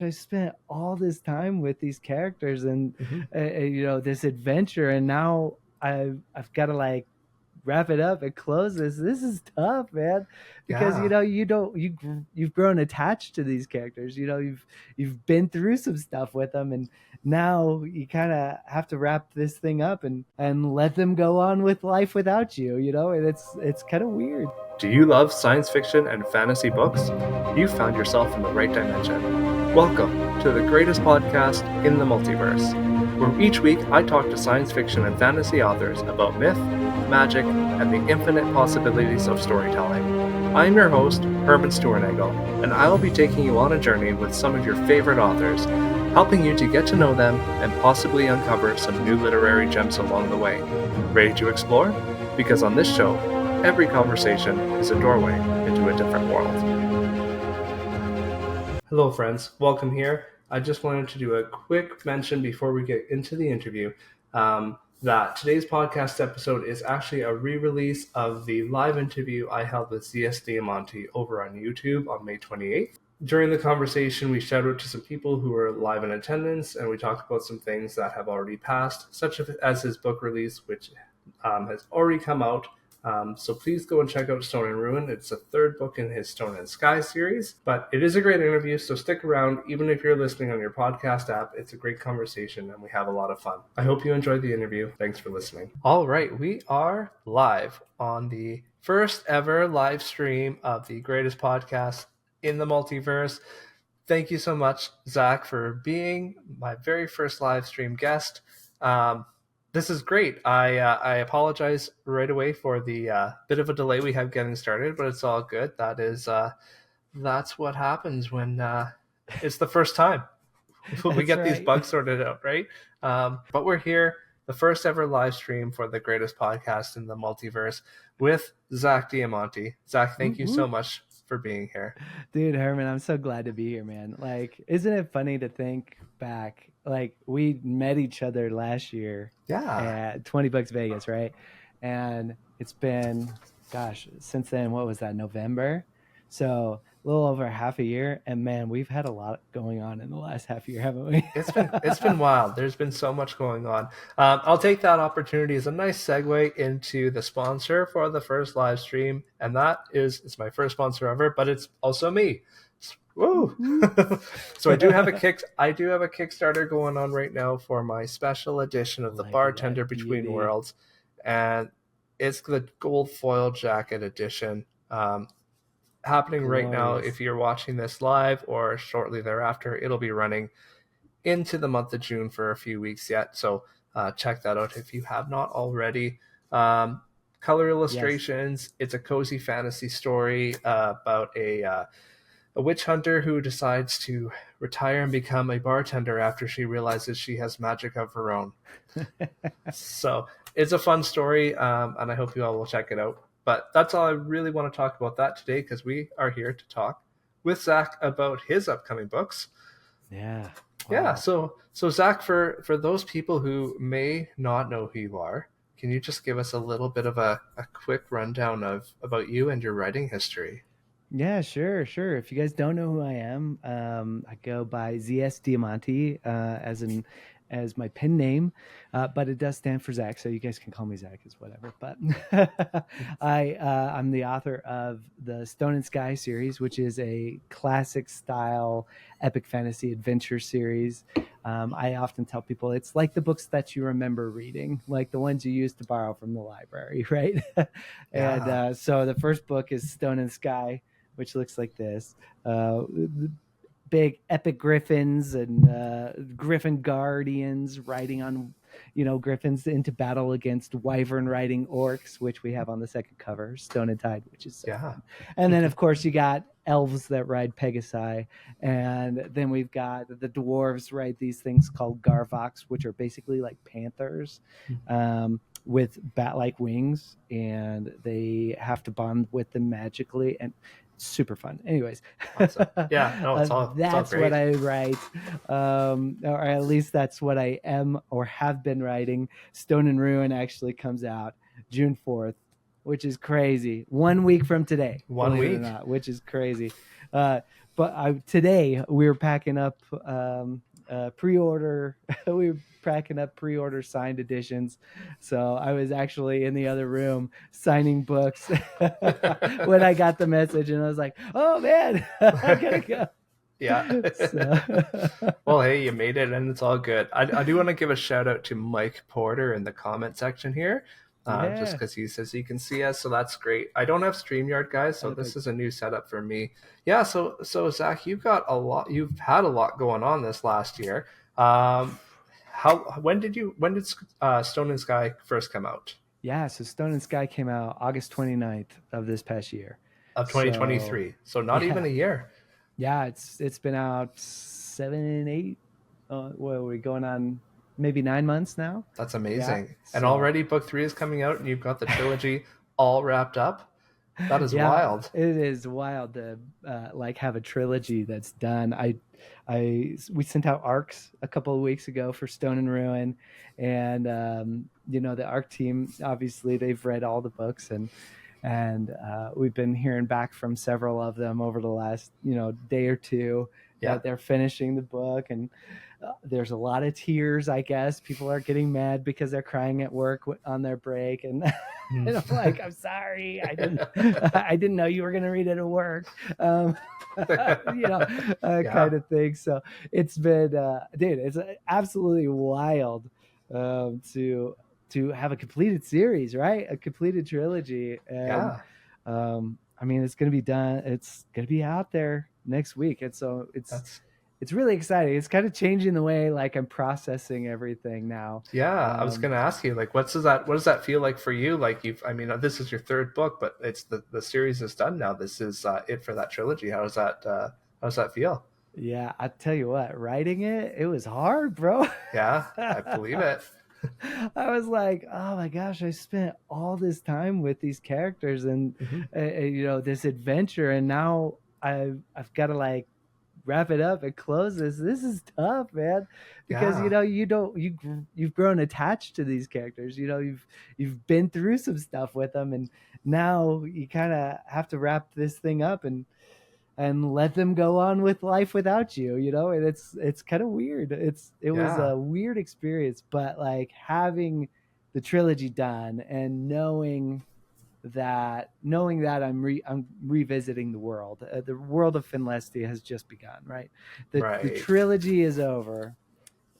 I spent all this time with these characters and Mhm. this adventure, and now I've got to like wrap it up and close this. This is tough, man, because Yeah. you've grown attached to these characters. You've been through some stuff with them, and now you kind of have to wrap this thing up and let them go on with life without you. And it's kind of weird. Do you love science fiction and fantasy books? You found yourself in the right dimension. Welcome to the greatest podcast in the multiverse, where each week I talk to science fiction and fantasy authors about myth, magic, and the infinite possibilities of storytelling. I'm your host, Herman Stuernagel, and I will be taking you on a journey with some of your favorite authors, helping you to get to know them and possibly uncover some new literary gems along the way. Ready to explore? Because on this show, every conversation is a doorway into a different world. Hello, friends. Welcome here. I just wanted to do a quick mention before we get into the interview that today's podcast episode is actually a re-release of the live interview I held with Z.S. Diamanti over on YouTube on May 28th. During the conversation, we shout out to some people who were live in attendance, and we talked about some things that have already passed, such as his book release, which has already come out. So please go and check out Stone and Ruin. It's the third book in his Stone and Sky series, but it is a great interview, so stick around. Even if you're listening on your podcast app, it's a great conversation and we have a lot of fun. I hope you enjoyed the interview. Thanks for listening. All right, we are live on the first ever live stream of the greatest podcast in the multiverse. Thank you so much, Zach, for being my very first live stream guest. This is great. I apologize right away for the bit of a delay we have getting started, but it's all good. That's what happens when it's the first time. We get these bugs sorted out, right? But we're here, the first ever live stream for the greatest podcast in the multiverse with Zach Diamanti. Zach, thank you so much for being here. Dude, Herman, I'm so glad to be here, man. Like, isn't it funny to think back? Like, we met each other last year at 20 Bucks Vegas, right? And it's been, gosh, since then, what was that, November? So a little over half a year. And man, we've had a lot going on in the last half year, haven't we? It's been wild. There's been so much going on. I'll take that opportunity as a nice segue into the sponsor for the first live stream, and that is, it's my first sponsor ever, but it's also me. Woo! So I do have a Kickstarter going on right now for my special edition of the Bartender Between Worlds, and it's the gold foil jacket edition. Happening right now. If you're watching this live or shortly thereafter, it'll be running into the month of June for a few weeks yet. So check that out if you have not already. Color illustrations. Yes. It's a cozy fantasy story about a witch hunter who decides to retire and become a bartender after she realizes she has magic of her own. So it's a fun story, and I hope you all will check it out. But that's all I really want to talk about that today, because we are here to talk with Zach about his upcoming books. Yeah. Wow. Yeah. So Zach, for those people who may not know who you are, can you just give us a little bit of a quick rundown about you and your writing history? Yeah, sure. If you guys don't know who I am, I go by Z.S. Diamanti as my pen name, but it does stand for Zach, so you guys can call me Zach as whatever. But I'm the author of the Stone and Sky series, which is a classic style epic fantasy adventure series. I often tell people it's like the books that you remember reading, like the ones you used to borrow from the library, right? And so the first book is Stone and Sky, which looks like this. Big epic griffins and griffin guardians riding on, griffins into battle against wyvern riding orcs, which we have on the second cover, Stone and Tide, which is so fun. And then, of course, you got elves that ride Pegasi. And then we've got the dwarves ride these things called Garvox, which are basically like panthers. With bat-like wings, and they have to bond with them magically, and super fun. Anyways, awesome. Yeah, no, it's all that's great. What I write, or at least that's what I am or have been writing. Stone and Ruin actually comes out June 4th, which is crazy. 1 week from today. 1 week, which is crazy. but today we were packing up pre-order. We were packing up pre-order signed editions. So I was actually in the other room signing books when I got the message, and I was like, "Oh man, I gotta go." Yeah. Well, hey, you made it, and it's all good. I do want to give a shout out to Mike Porter in the comment section here, just Yeah. because he says he can see us, so that's great. I don't have StreamYard, guys, so this is a new setup for me. Yeah, so Zach, you've had a lot going on this last year. When did Stone and Sky first come out? Yeah, so Stone and Sky came out August 29th of this past year. Of 2023. So not even a year. Yeah, it's been out 7, 8. What are we going on? Maybe 9 months now. That's amazing. Yeah, and already book 3 is coming out, and you've got the trilogy all wrapped up. That is wild. It is wild to have a trilogy that's done. We sent out arcs a couple of weeks ago for Stone and Ruin, and the arc team, obviously they've read all the books, and we've been hearing back from several of them over the last day or two that they're finishing the book, and there's a lot of tears. I guess people are getting mad because they're crying at work on their break, and and I'm like, I'm sorry, I didn't know you were going to read it at work, kind of thing. So it's been, dude, it's absolutely wild to have a completed series, right? A completed trilogy. And, I mean, it's going to be done. It's going to be out there next week. And so it's really exciting. It's kind of changing the way I'm processing everything now. Yeah, I was going to ask you, what does that feel like for you? This is your third book, but it's the series is done now. This is it for that trilogy. How does that feel? Yeah, I tell you what, writing it was hard, bro. Yeah, I believe it. I was like, oh my gosh, I spent all this time with these characters and this adventure, and now I've got to wrap it up and close this. This is tough, man, because you've grown attached to these characters. You've been through some stuff with them, and now you kind of have to wrap this thing up and let them go on with life without you, and it's kind of weird. It was a weird experience, but having the trilogy done and knowing that I'm revisiting the world. The world of Finlestia has just begun, right? The trilogy is over,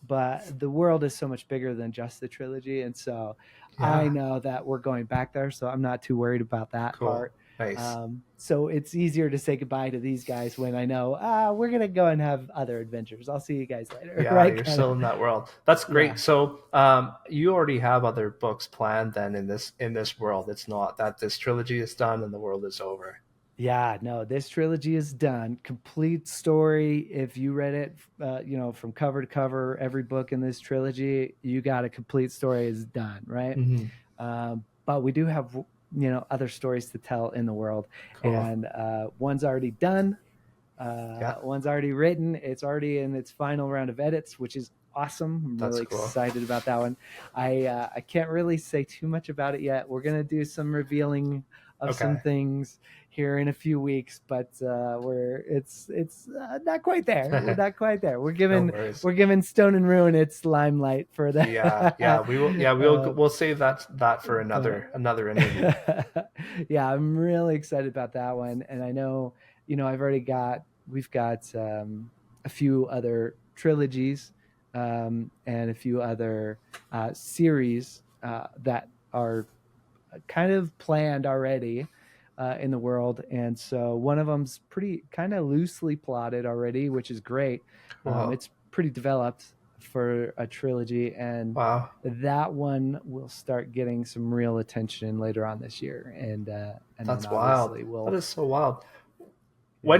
but the world is so much bigger than just the trilogy, and so I know that we're going back there, so I'm not too worried about that part. Nice. So it's easier to say goodbye to these guys when I know we're gonna go and have other adventures. I'll see you guys later. Yeah, right? You're still in that world. That's great. Yeah. So you already have other books planned then in this world. It's not that this trilogy is done and the world is over. Yeah, no, this trilogy is done. Complete story. If you read it, from cover to cover, every book in this trilogy, you got a complete story is done, right? Mm-hmm. But we do have other stories to tell in the world. Cool. And one's already done, one's already written, it's already in its final round of edits, which is awesome. I'm really excited about that one. I can't really say too much about it yet. We're gonna do some revealing of some things here in a few weeks, but it's not quite there. We're not quite there. We're giving Stone and Ruin its limelight for that. We'll save that for another interview. Yeah, I'm really excited about that one, and I know we've got a few other trilogies and a few other series that are kind of planned already in the world, and so one of them's pretty kind of loosely plotted already, which is great. Wow. It's pretty developed for a trilogy, and that one will start getting some real attention later on this year. And that's wild. That is so wild. Yeah.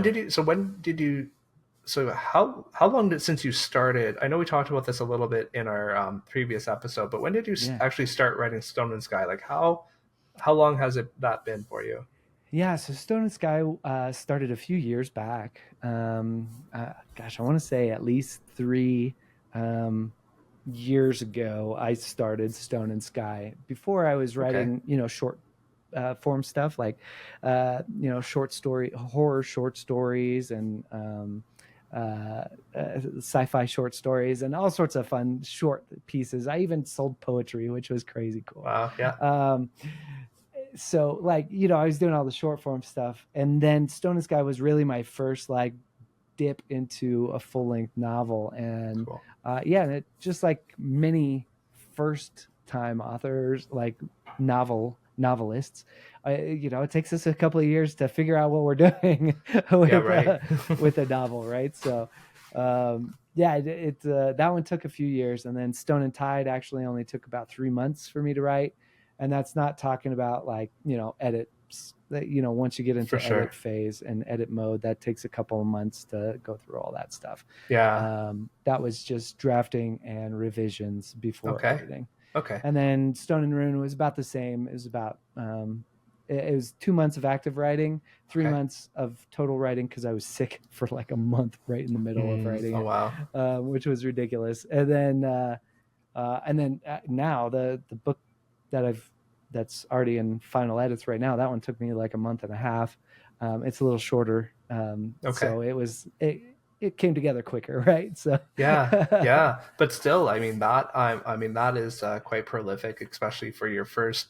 How long since you started? I know we talked about this a little bit in our previous episode, but when did you actually start writing Stone and Sky? How long has that been for you? Yeah, so Stone and Sky started a few years back. I want to say at least 3 years ago, I started Stone and Sky. Before I was writing, short form stuff like short story horror short stories and sci-fi short stories and all sorts of fun short pieces. I even sold poetry, which was crazy cool. Wow. Yeah. So like I was doing all the short form stuff, and then Stone and Sky was really my first like dip into a full-length novel. And Cool. and it just like many first time authors, like novelists, it takes us a couple of years to figure out what we're doing with a novel, right? So that one took a few years, and then Stone and Tide actually only took about 3 months for me to write. And that's not talking about like edit. Once you get into edit phase and edit mode, that takes a couple of months to go through all that stuff. That was just drafting and revisions before editing. And then Stone and Rune was about the same. It was about it was 2 months of active writing, 3 months of total writing, because I was sick for like a month right in the middle of writing it. Wow. Which was ridiculous. And then now the book that's already in final edits right now, that one took me like a month and a half. It's a little shorter, so it came together quicker, right? So but still, I mean that is quite prolific, especially for your first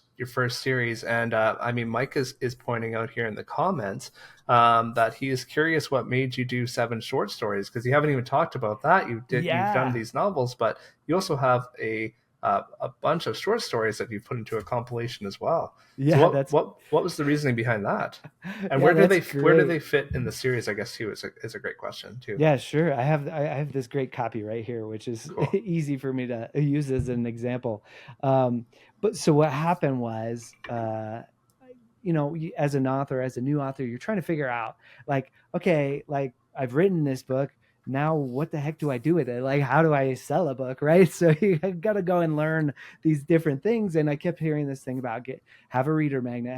series. And I mean, Mike is pointing out here in the comments that he is curious what made you do 7 short stories, because you haven't even talked about that. You've done these novels, but you also have a bunch of short stories that you've put into a compilation as well. Yeah, so what was the reasoning behind that? And where do they fit in the series, I guess, too, is a great question too. Yeah, sure. I have this great copy right here, which is easy for me to use as an example. But so what happened was, as an author, as a new author, you're trying to figure out like, okay, like I've written this book. Now what the heck do I do with it? Like, how do I sell a book, right? So you got to go and learn these different things. And I kept hearing this thing about have a reader magnet,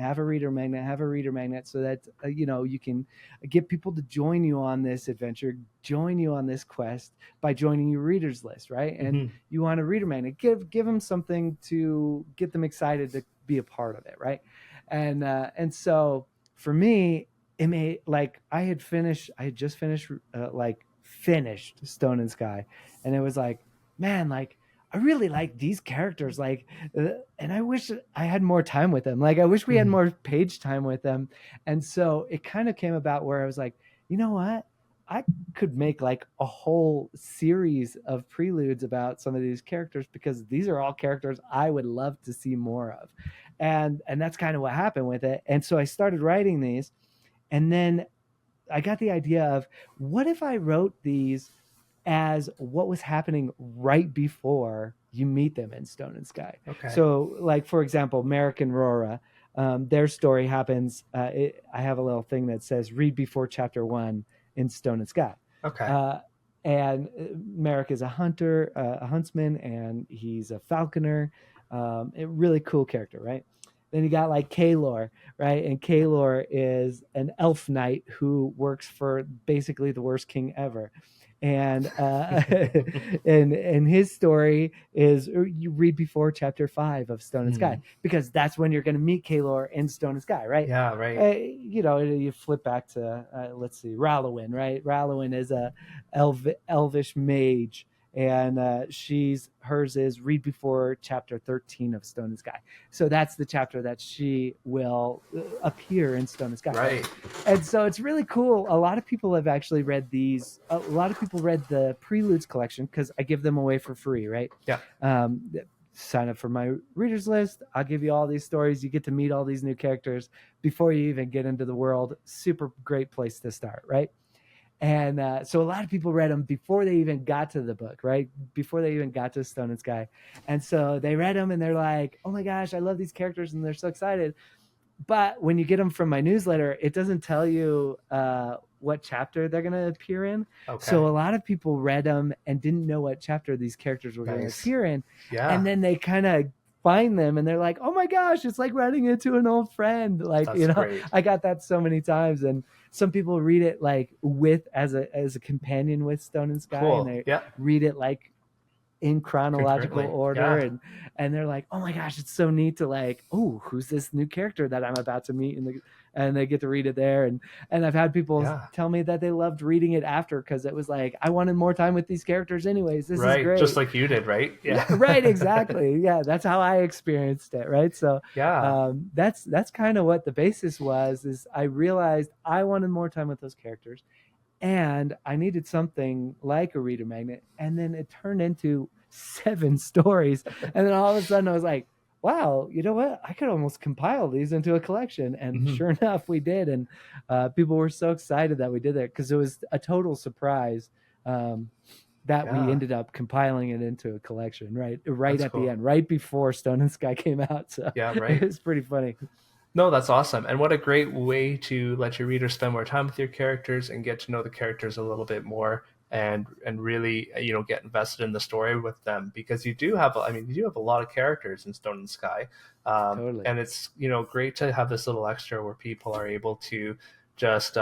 so that you can get people to join you on this adventure, join you on this quest by joining your readers list, right? And you want a reader magnet, give them something to get them excited to be a part of it, right? And so for me, it made like I had just finished Stone and Sky, and it was like, man, like I really like these characters, like and I wish I had more time with them. Like I wish we had more page time with them. And so it kind of came about where I was like, you know what, I could make like a whole series of preludes about some of these characters, because these are all characters I would love to see more of. And that's kind of what happened with it. And so I started writing these, and then I got the idea of, what if I wrote these as what was happening right before you meet them in Stone and Sky. So like, for example, Merrick and Rora, their story happens. I have a little thing that says read before chapter 1 in Stone and Sky. And Merrick is a huntsman, and he's a falconer. A really cool character, right? Then you got like Kaelor, right? And Kaelor is an elf knight who works for basically the worst king ever. And and his story is, you read before chapter 5 of Stone and Sky, because that's when you're going to meet Kaelor in Stone and Sky, right? Yeah, right. You flip back to let's see, Rallowin, right? Rallowin is a elvish mage, and hers is read before chapter 13 of Stone and Sky. So that's the chapter that she will appear in Stone and Sky. Right. And so it's really cool. A lot of people have actually read these. A lot of people read the Preludes collection, because I give them away for free, right? Yeah. Sign up for my readers list. I'll give you all these stories. You get to meet all these new characters before you even get into the world. Super great place to start, right? And so a lot of people read them before they even got to the book, right? Before they even got to Stone and Sky. And so they read them and they're like, oh my gosh, I love these characters, and they're so excited. But when you get them from my newsletter, it doesn't tell you what chapter they're going to appear in. So a lot of people read them and didn't know what chapter these characters were going to appear in. Yeah. And then they kind of find them and they're like, oh my gosh, it's like running into an old friend. Like, that's great. I got that so many times. And some people read it like as a companion with Stone and Sky, and they read it like in chronological Concurrently. order, Yeah. and they're like, oh my gosh, it's so neat to like, oh, who's this new character that I'm about to meet, and they get to read it there, and I've had people Yeah. tell me that they loved reading it after because it was like, I wanted more time with these characters anyways. This is Right. Just great. like you did, right? Yeah, Yeah. right, exactly. Yeah, that's how I experienced it, right? So Yeah. that's kind of what the basis was. Is I realized I wanted more time with those characters, and I needed something like a reader magnet, and then it turned into 7 stories, and then all of a sudden I was like, wow, you know what, I could almost compile these into a collection. And Mhm. sure enough, we did. And people were so excited that we did that because it was a total surprise, that we Yeah. ended up compiling it into a collection right That's at the cool. end, right before Stone and Sky came out. So Yeah, it right. was pretty funny. No, that's awesome. And what a great way to let your readers spend more time with your characters and get to know the characters a little bit more, and really, get invested in the story with them, because you do have, I mean, you do have a lot of characters in Stone and Sky. Totally. And it's, great to have this little extra where people are able to just,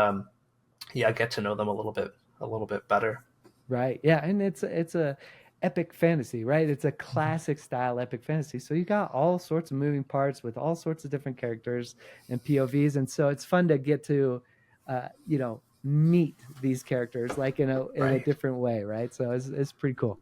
get to know them a little bit better. Right. Yeah, and it's a epic fantasy, right? It's a classic style epic fantasy. So you got all sorts of moving parts with all sorts of different characters and POVs, and so it's fun to get to, meet these characters like in a Right. different way, right? So it's pretty cool.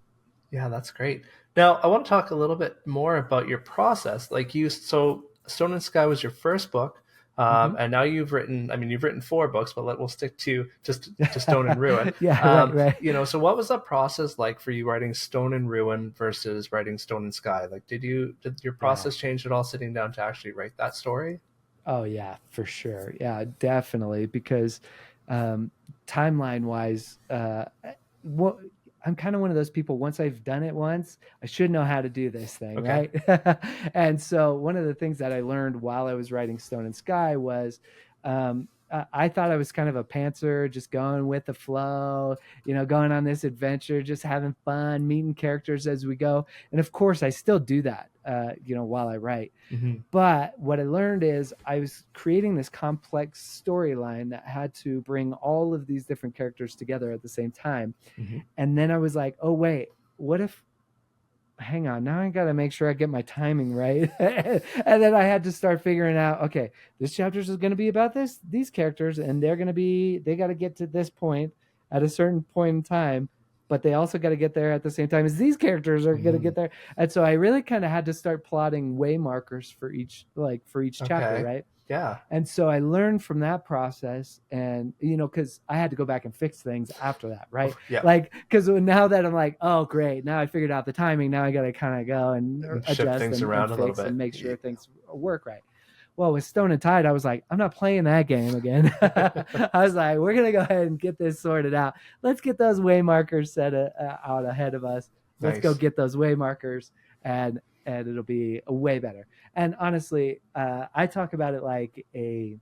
Yeah, that's great. Now, I want to talk a little bit more about your process. So Stone and Sky was your first book, Hmm. and now you've written 4 books, but we'll stick to just to Stone and Ruin. Yeah, right. So what was the process like for you writing Stone and Ruin versus writing Stone and Sky? Like, did your Yeah. process change at all sitting down to actually write that story? Oh yeah, for sure. Yeah, definitely. Because um, timeline wise, what I'm kind of one of those people. Once I've done it once, I should know how to do this thing, Okay. right? And so one of the things that I learned while I was writing Stone and Sky was, I thought I was kind of a pantser, just going with the flow, going on this adventure, just having fun, meeting characters as we go. And of course, I still do that, while I write. Hmm. But what I learned is I was creating this complex storyline that had to bring all of these different characters together at the same time. Hmm. And then I was like, oh, wait, what if, hang on, now I got to make sure I get my timing right. And then I had to start figuring out, okay, this chapter is going to be about these characters, and they got to get to this point at a certain point in time, but they also got to get there at the same time as these characters are going to Hmm. get there. And so I really kind of had to start plotting way markers for each chapter, Okay. right? Yeah. And so I learned from that process, and because I had to go back and fix things after that, right? Yeah. Like, because now that I'm like, oh great, now I figured out the timing, now I got to kind of go and Shift adjust things and around a little fix and bit. make sure things work right. Well, with Stone and Tide, I was like, I'm not playing that game again. I was like, we're gonna go ahead and get this sorted out. Let's get those way markers set out ahead of us. Let's go Nice. get those way markers, and it'll be way better. And honestly, I talk about it like a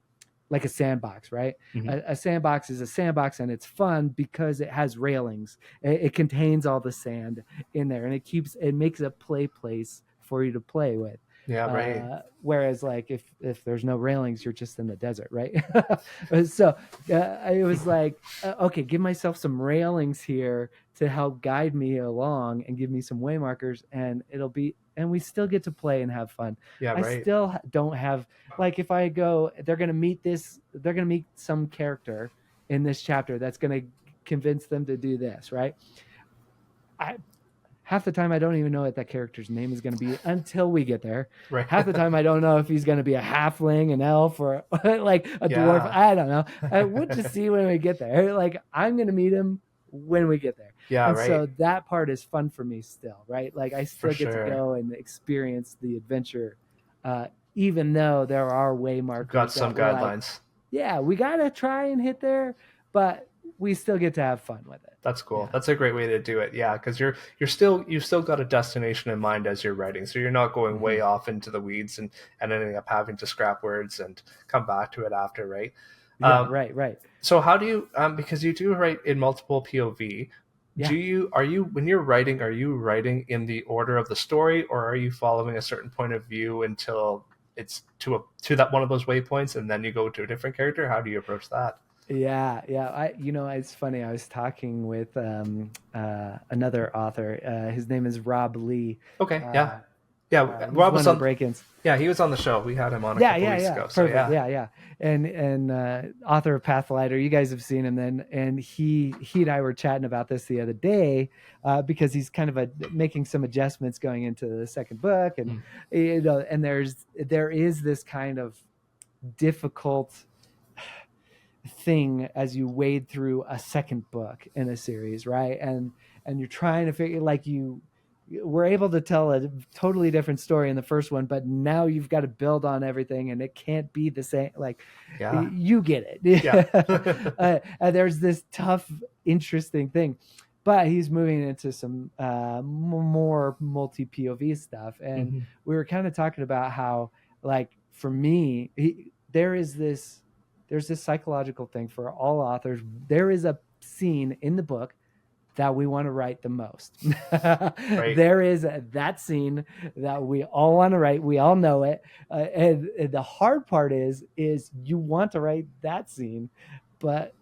sandbox, right? Hmm. A sandbox is a sandbox, and it's fun because it has railings. It contains all the sand in there, and it makes a play place for you to play with. Yeah. Right. Whereas, like, if there's no railings, you're just in the desert, right? So it was like, okay, give myself some railings here to help guide me along and give me some way markers, and we still get to play and have fun. Yeah. I Right. still don't have, like, if I go, they're gonna meet some character in this chapter that's gonna convince them to do this, right? I Half the time I don't even know what that character's name is going to be until we get there. Right. Half the time I don't know if he's going to be a halfling, an elf, or like a dwarf. Yeah. I don't know. We'll just see when we get there. Like, I'm going to meet him when we get there. Yeah. And Right. so that part is fun for me still, right? Like, I For still get to sure. go and experience the adventure, even though there are way Got markers some that we're like, guidelines. yeah, we got to try and hit there, but we still get to have fun with it. That's cool. Yeah. That's a great way to do it. Yeah, because you've still got a destination in mind as you're writing, so you're not going way off into the weeds and ending up having to scrap words and come back to it after, right? Yeah, right. So how do you because you do write in multiple POV? Yeah. When you're writing, are you writing in the order of the story, or are you following a certain point of view until it's to that one of those waypoints and then you go to a different character? How do you approach that? Yeah, yeah. It's funny. I was talking with another author. His name is Rob Lee. Okay, yeah, Uh, yeah. he's Rob one was of the on. break-ins. Yeah, he was on the show. We had him on a Yeah, couple yeah, weeks yeah. ago. So Perfect. yeah, Yeah, yeah. And author of Pathlighter. You guys have seen him then. And he and I were chatting about this the other day because he's kind of making some adjustments going into the second book, and and there is this kind of difficult thing as you wade through a second book in a series, right? And you're trying to figure, like, you were able to tell a totally different story in the first one, but now you've got to build on everything, and it can't be the same. Like, yeah, you get yeah. it. There's this tough, interesting thing, but he's moving into some more multi POV stuff, and Mm-hmm. we were kind of talking about how, like, for me, there's this psychological thing for all authors. There is a scene in the book that we want to write the most. Right. There is that scene that we all want to write. We all know it. And the hard part is you want to write that scene, but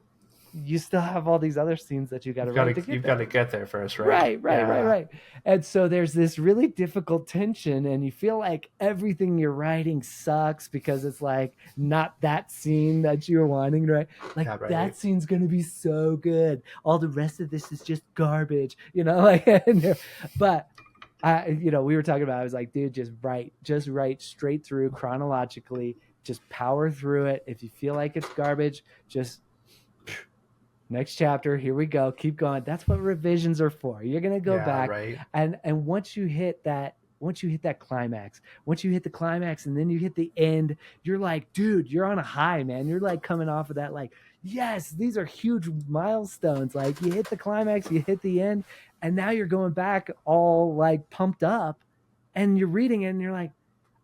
you still have all these other scenes that you got to write to get You've there. got to get there first, right? Right. And so there's this really difficult tension, and you feel like everything you're writing sucks because it's like not that scene that you're wanting, right? Like, Yeah, right. that scene's gonna be so good. All the rest of this is just garbage, like. But we were talking about. I was like, dude, just write straight through chronologically. Just power through it. If you feel like it's garbage, just next chapter, here we go, keep going. That's what revisions are for. You're going to go back, right. and once you hit that climax, once you hit the climax and then you hit the end, you're like, dude, you're on a high, man. You're like coming off of that, like, yes, these are huge milestones. Like, you hit the climax, you hit the end, and now you're going back all like pumped up, and you're reading it and you're like,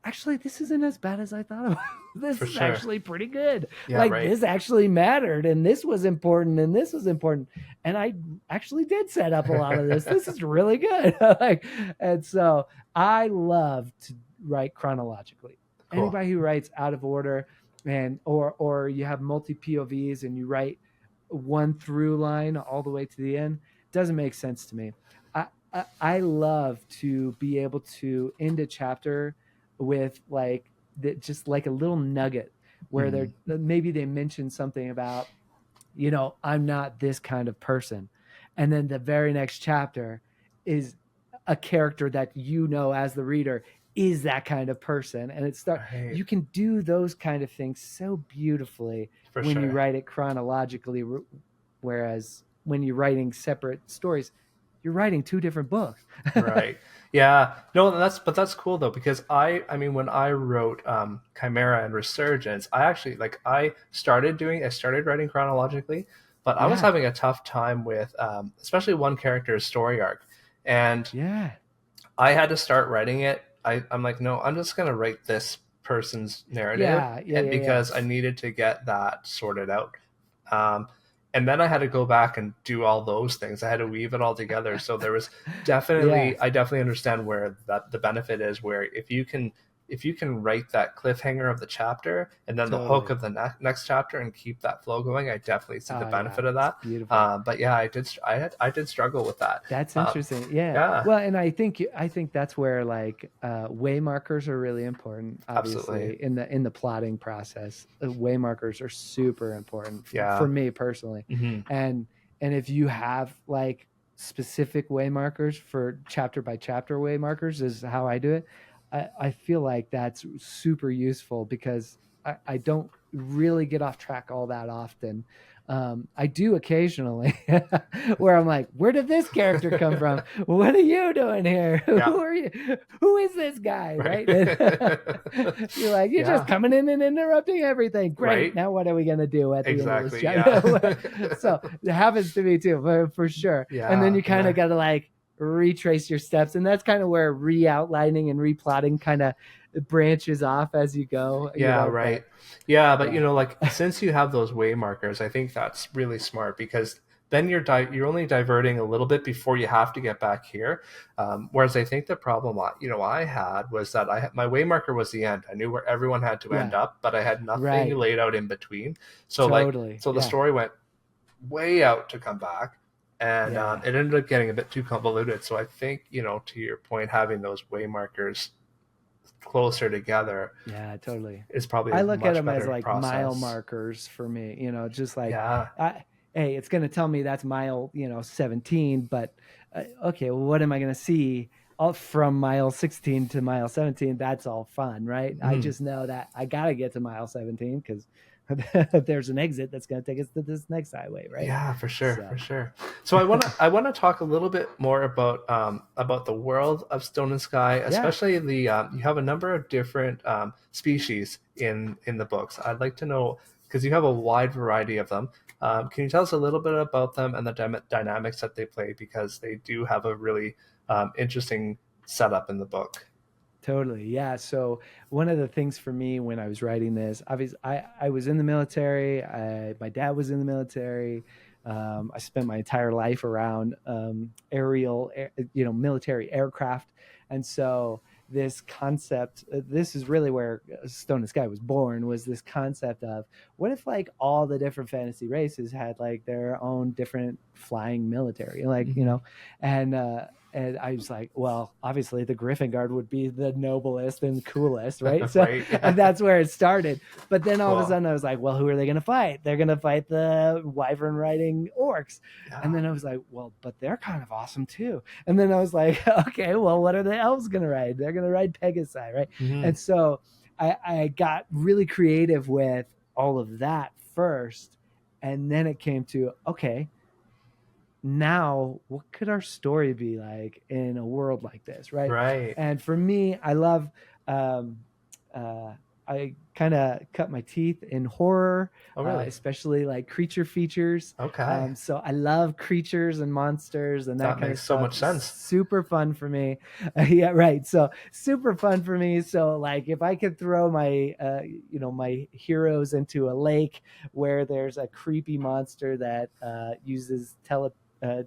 actually, this isn't as bad as I thought it was. This is actually pretty good. Yeah, like, right. This actually mattered, and this was important, and this was important. And I actually did set up a lot of this. This is really good. And so I love to write chronologically. Cool. Anybody who writes out of order, and or you have multi POVs and you write one through line all the way to the end, doesn't make sense to me. I love to be able to end a chapter with like just like a little nugget where they're maybe they mention something about, I'm not this kind of person, and then the very next chapter is a character that as the reader is that kind of person, and you can do those kind of things so beautifully when you write it chronologically, whereas when you're writing separate stories, you're writing two different books. Right. Yeah. No, that's cool though, because I mean, when I wrote Chimera and Resurgence, I started writing chronologically, but I was having a tough time with especially one character's story arc, and I had to start writing it. I'm like, no, I'm just gonna write this person's narrative, because I needed to get that sorted out. And then I had to go back and do all those things. I had to weave it all together. So there was definitely, I definitely understand where the benefit is, where if you can write that cliffhanger of the chapter and then the hook of the next chapter and keep that flow going, I definitely see the benefit of that. Beautiful. But yeah, I did struggle with that. That's interesting. Yeah. Well, and I think that's where like way markers are really important. Obviously, absolutely. in the plotting process, way markers are super important for me personally. Mm-hmm. And if you have like specific way markers for chapter by chapter way markers, is how I do it. I feel like that's super useful because I don't really get off track all that often. I do occasionally where I'm like, where did this character come from? What are you doing here? Who are you? Who is this guy? Right? You're like, you're just coming in and interrupting everything. Great. Right. Now what are we going to do at the end of this chapter? So it happens to me too, for sure. Yeah, and then you kind of got to like retrace your steps, and that's kind of where re-outlining and replotting kind of branches off as you go. Right. But like since you have those way markers, I think that's really smart, because then you're only diverting a little bit before you have to get back here. Whereas I think the problem I had was that my waymarker was the end. I knew where everyone had to end Yeah. up, but I had nothing Right. laid out in between. So Totally. the Yeah. story went way out to come back, and Yeah. it ended up getting a bit too convoluted. So I think, to your point, having those waymarkers closer together Yeah, totally. is probably I a look at much them as better like mile process. markers for me, just like, Yeah. hey, it's going to tell me that's mile, 17, but okay, well, what am I going to see from mile 16 to mile 17? That's all fun, right? I just know that I got to get to mile 17 because there's an exit that's going to take us to this next highway, right? Yeah, for sure. So I want to talk a little bit more about the world of Stone and Sky, especially the you have a number of different species in the books. I'd like to know, because you have a wide variety of them. Can you tell us a little bit about them and the dynamics that they play, because they do have a really interesting setup in the book. Totally. Yeah. So one of the things for me when I was writing this, obviously I was in the military. My dad was in the military. I spent my entire life around military aircraft. And so this concept, this is really where Stone and Sky was born, was this concept of what if like all the different fantasy races had like their own different flying military, like, and I was like, well, obviously the Griffin Guard would be the noblest and coolest, right? So, Right, yeah. And that's where it started. But then all Cool. of a sudden I was like, well, who are they going to fight? They're going to fight the wyvern riding orcs. Yeah. And then I was like, well, but they're kind of awesome too. And then I was like, okay, well, what are the elves going to ride? They're going to ride Pegasi, right? And so I got really creative with all of that first. And then it came to, okay, now what could our story be like in a world like this, right? And for me, I love I kind of cut my teeth in horror. Oh, really? Especially like creature features. Okay. So I love creatures and monsters and that kind of makes stuff. so much sense. Super fun for me. Yeah, right. So super fun for me. So like if I could throw my my heroes into a lake where there's a creepy monster that uses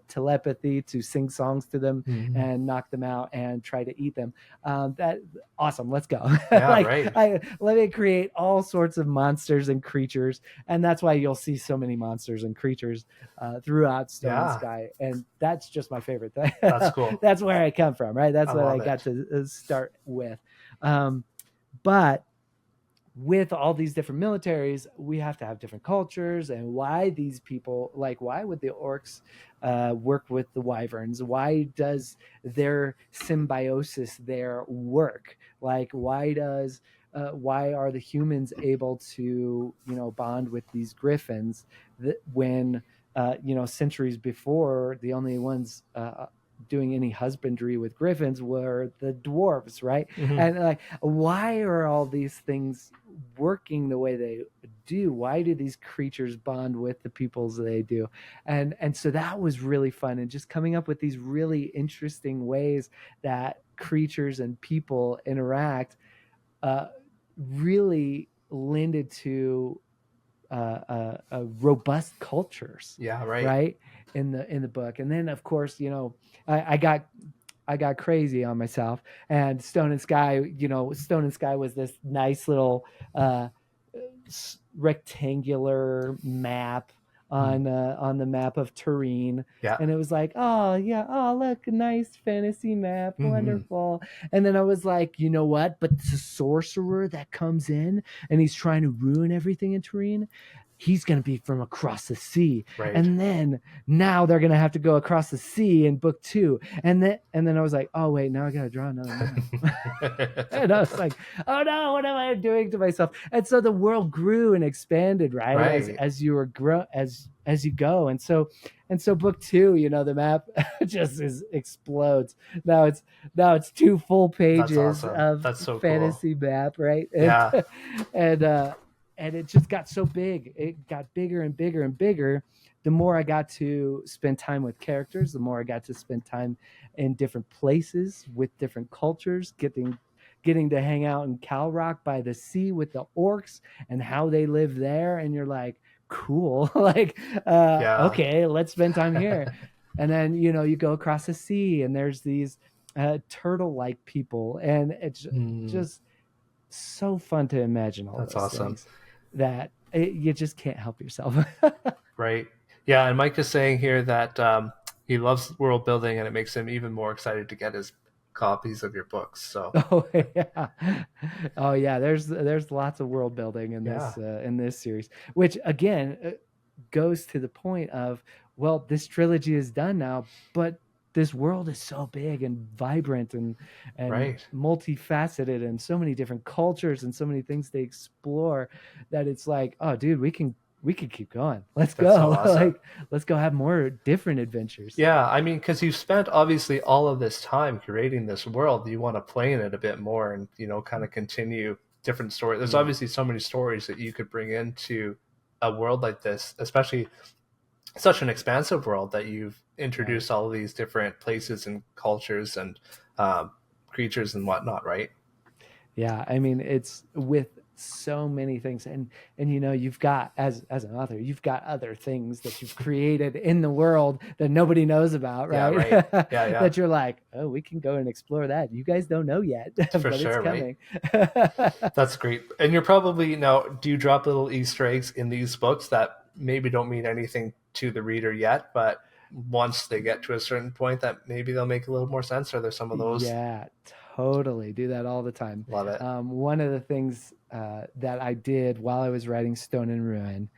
telepathy to sing songs to them and knock them out and try to eat them. That awesome. Let's go. Yeah, right. Let me create all sorts of monsters and creatures, and that's why you'll see so many monsters and creatures throughout Stone and Sky, and that's just my favorite thing. That's cool. That's where I come from, right? That's what I got to start with. But with all these different militaries, we have to have different cultures, and why these people, like, why would the orcs work with the wyverns? Why does their symbiosis there work? Like, why are the humans able to, bond with these griffins when, centuries before, the only ones doing any husbandry with griffins were the dwarves, right? And like, why are all these things working the way they do? Why do these creatures bond with the peoples they do? And so that was really fun, and just coming up with these really interesting ways that creatures and people interact really lended to robust cultures. Yeah, right. Right in the book. And then of course, I got crazy on myself, and Stone and Sky was this nice little rectangular map on the map of Turin. Yeah. And it was like, oh yeah, oh look, a nice fantasy map, wonderful. And then I was like, you know what? But the sorcerer that comes in and he's trying to ruin everything in Turin, he's going to be from across the sea. Right. And then now they're going to have to go across the sea in book 2. And then I was like, oh wait, now I got to draw another map. And I was like, oh no, what am I doing to myself? And so the world grew and expanded, right? As you were as you go. And so book 2, the map just explodes. Now it's 2 full pages of fantasy map, right? And it just got so big. It got bigger and bigger and bigger. The more I got to spend time with characters, the more I got to spend time in different places with different cultures, getting to hang out in Cal Rock by the sea with the orcs and how they live there. And you're like, cool. Like, okay, let's spend time here. And then, you go across the sea and there's these turtle-like people, and it's just so fun to imagine all those things that you just can't help yourself. Right. Yeah. And Mike is saying here that he loves world building, and it makes him even more excited to get his copies of your books. So oh yeah, there's lots of world building in this series, which again goes to the point of, well, this trilogy is done now, but this world is so big and vibrant and multifaceted, and so many different cultures and so many things to explore, that it's like, oh dude, we can keep going. Let's go. So awesome. Like, let's go have more different adventures. Yeah, I mean, because you've spent obviously all of this time creating this world, you want to play in it a bit more and, kind of continue different stories. There's obviously so many stories that you could bring into a world like this, especially such an expansive world that you've introduced all of these different places and cultures and creatures and whatnot, right? Yeah, I mean, it's with so many things, and you've got, as an author, you've got other things that you've created in the world that nobody knows about, right? Yeah, right. Yeah. That you're like, oh, we can go and explore that. You guys don't know yet, for but sure, it's coming. Right? That's great. And you're probably, now, do you drop little Easter eggs in these books that maybe don't mean anything to the reader yet, but once they get to a certain point that maybe they'll make a little more sense? Are there some of those? Yeah, totally. Do that all the time. Love it. One of the things that I did while I was writing Stone and Ruin,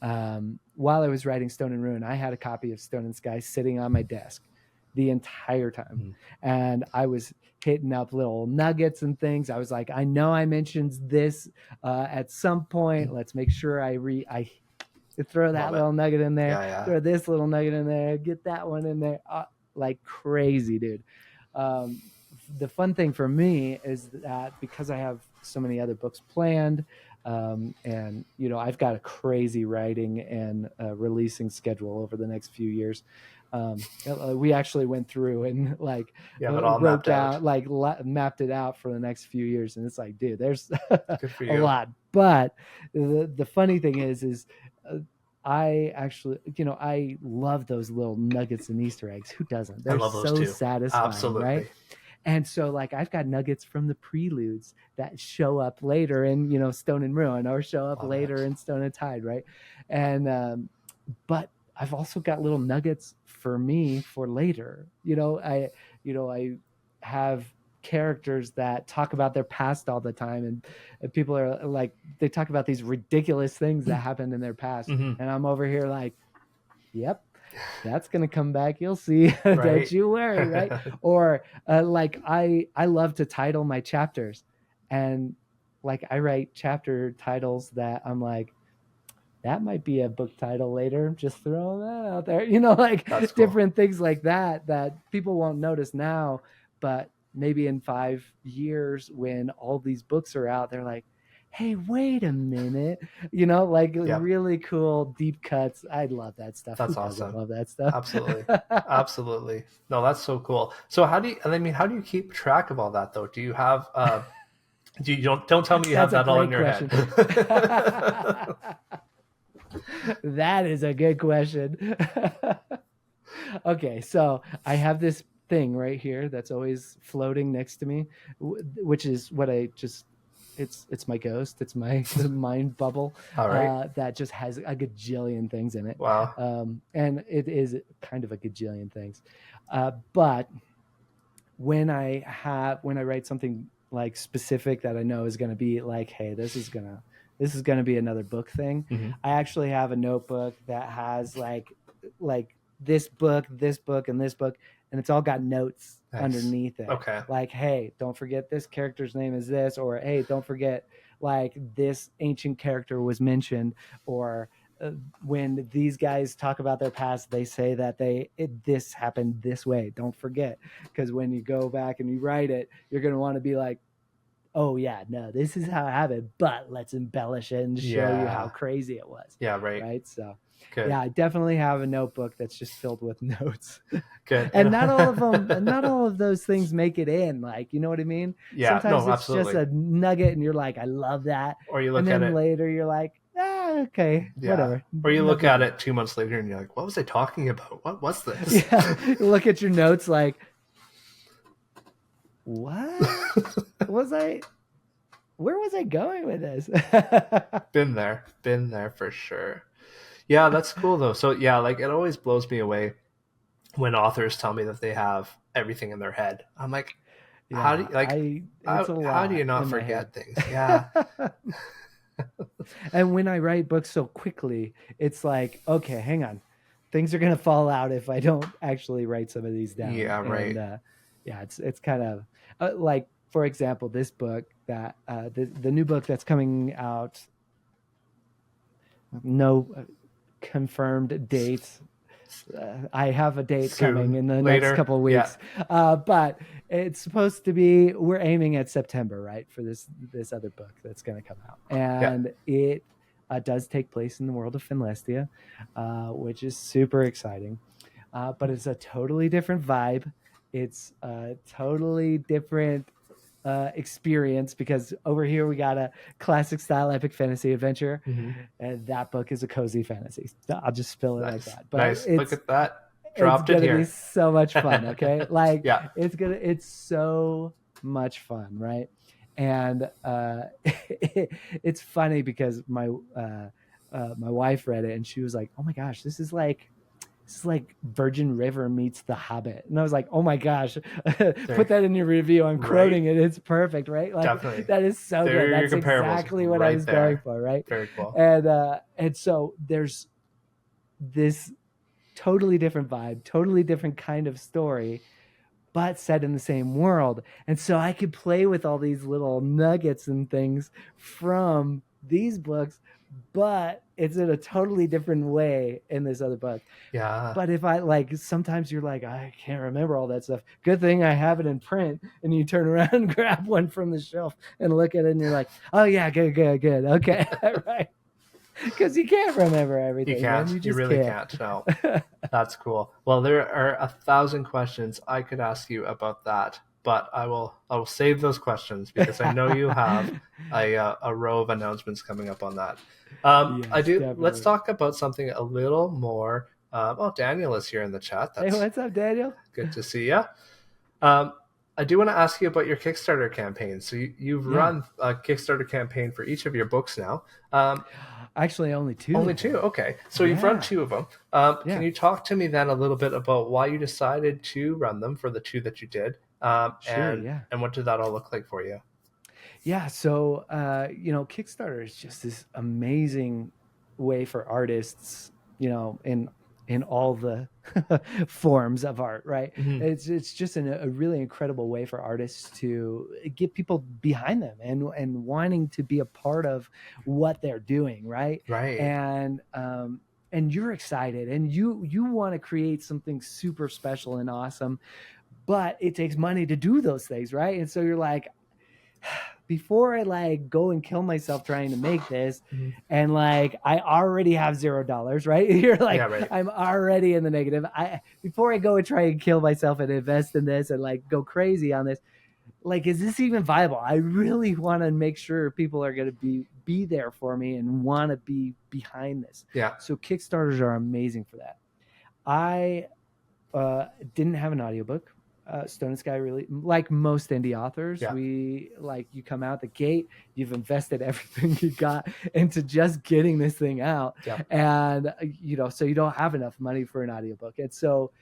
I had a copy of Stone and Sky sitting on my desk the entire time. And I was hitting up little nuggets and things. I was like, I know I mentioned this at some point. Let's make sure I throw that little nugget in there, throw this little nugget in there, get that one in there, like crazy, dude. The fun thing for me is that because I have so many other books planned, and I've got a crazy writing and releasing schedule over the next few years. We actually went through and wrote out, mapped it out for the next few years, and it's like, dude, there's a lot. But the funny thing is I actually, I love those little nuggets and Easter eggs. Who doesn't? They're so satisfying, absolutely, right? And so, I've got nuggets from the preludes that show up later in, Stone and Ruin, or show up later in Stone and Tide, right? And but I've also got little nuggets for me for later. I have characters that talk about their past all the time, and people are like, they talk about these ridiculous things that happened in their past, and I'm over here like, yep, that's gonna come back, you'll see. Right? Don't you worry, right? Or I love to title my chapters, and I write chapter titles that I'm like, that might be a book title later, just throwing that out there, that's different cool. Things like that people won't notice now, but maybe in 5 years when all these books are out, they're like, hey, wait a minute, really cool deep cuts. I love that stuff. That's awesome. Love that stuff. Absolutely. No, that's so cool. So how do you keep track of all that though? Do you have don't tell me you have that all in your head? That is a good question. Okay, so I have this thing right here that's always floating next to me, which is what it's my ghost. It's my mind bubble. All right. That just has a gajillion things in it. Wow. And it is kind of a gajillion things. But when I write something specific that I know is going to be hey, this is going to be another book thing. Mm-hmm. I actually have a notebook that has this book, and this book, and it's all got notes underneath it. Okay. Hey, don't forget this character's name is this, or hey, don't forget this ancient character was mentioned, or when these guys talk about their past, they say that this happened this way. Don't forget, because when you go back and you write it, you're going to want to be like, oh yeah, no, this is how it happened, but let's embellish it and show you how crazy it was. Yeah, right. Right. So good. Yeah, I definitely have a notebook that's just filled with notes. Good. And not all of those things make it in. You know what I mean? Yeah. Sometimes it's absolutely. just a nugget, and you're like, I love that. Or you look and at then it later, you're like, Okay, whatever. Or you No look big at deal. it 2 months later and you're like, what was I talking about? What was this? Yeah, you look at your notes like, what was I? Where was I going with this? Been there for sure. Yeah, that's cool though. So yeah, like it always blows me away when authors tell me that they have everything in their head. I'm like, how do Yeah, you like it's a how do you lot not in my head. forget things? Yeah. And when I write books so quickly, it's like, okay, hang on. Things are going to fall out if I don't actually write some of these down. Yeah, And right. yeah, it's kind of like, for example, this book that the new book that's coming out, no confirmed dates. I have a date coming Soon. in the next Later. couple of Yeah. weeks, but it's supposed to be. We're aiming at September, right, for this other book that's going to come out, Yeah. and it does take place in the world of Finlastia, which is super exciting. But it's a totally different vibe. It's a totally different experience because over here we got a classic style epic fantasy adventure, Mm-hmm. and that book is a cozy fantasy. I'll just spill it like Nice. that. But Nice. Look at that. it's Dropped it gonna be here. so much fun. Okay, like Yeah. it's so much fun, right? And it's funny because my wife read it and she was like, "Oh my gosh, this is like Virgin River meets The Hobbit." And I was like, "Oh my gosh, put that in your review. I'm quoting it. It's perfect, right? Like Definitely. that is so There good. are your That's comparables exactly what I right was there. going for, right?" Very cool. And so there's this totally different vibe, totally different kind of story, but set in the same world. And so I could play with all these little nuggets and things from these books, but it's in a totally different way in this other book. Yeah. But if I like, sometimes you're like, I can't remember all that stuff. Good thing I have it in print. And you turn around and grab one from the shelf and look at it and you're like, oh yeah, good. Okay. Right. Because you can't remember everything. You can't. Man. You You just really can't. can't. No. That's cool. Well, there are 1,000 questions I could ask you about that, but I will save those questions because I know you have a row of announcements coming up on that. I Yes, do. Let's definitely. talk about something a little more. Daniel is here in the chat. Hey, That's what's up, Daniel? good to see you. I do want to ask you about your Kickstarter campaign. So you've Yeah. run a Kickstarter campaign for each of your books now. Actually, only two. Only two? Okay. So you've run two of them. Yeah. Can you talk to me then a little bit about why you decided to run them for the two that you did? Sure. And Yeah. what did that all look like for you? Yeah. So, Kickstarter is just this amazing way for artists, in all the forms of art, right? Mm-hmm. It's just a really incredible way for artists to get people behind them and wanting to be a part of what they're doing, right? Right. And you're excited and you want to create something super special and awesome, but it takes money to do those things, right? And so you're like, before I like go and kill myself trying to make this, Mm-hmm. and like I already have $0, right? You're like, Yeah, right. I'm already in the negative. Before I go and try and kill myself and invest in this and like go crazy on this, like, is this even viable? I really want to make sure people are going to be there for me and want to be behind this. Yeah. So Kickstarters are amazing for that. I didn't have an audiobook. Stone and Sky, really, like most indie authors, we like, you come out the gate, you've invested everything you got into just getting this thing out, and so you don't have enough money for an audiobook. And so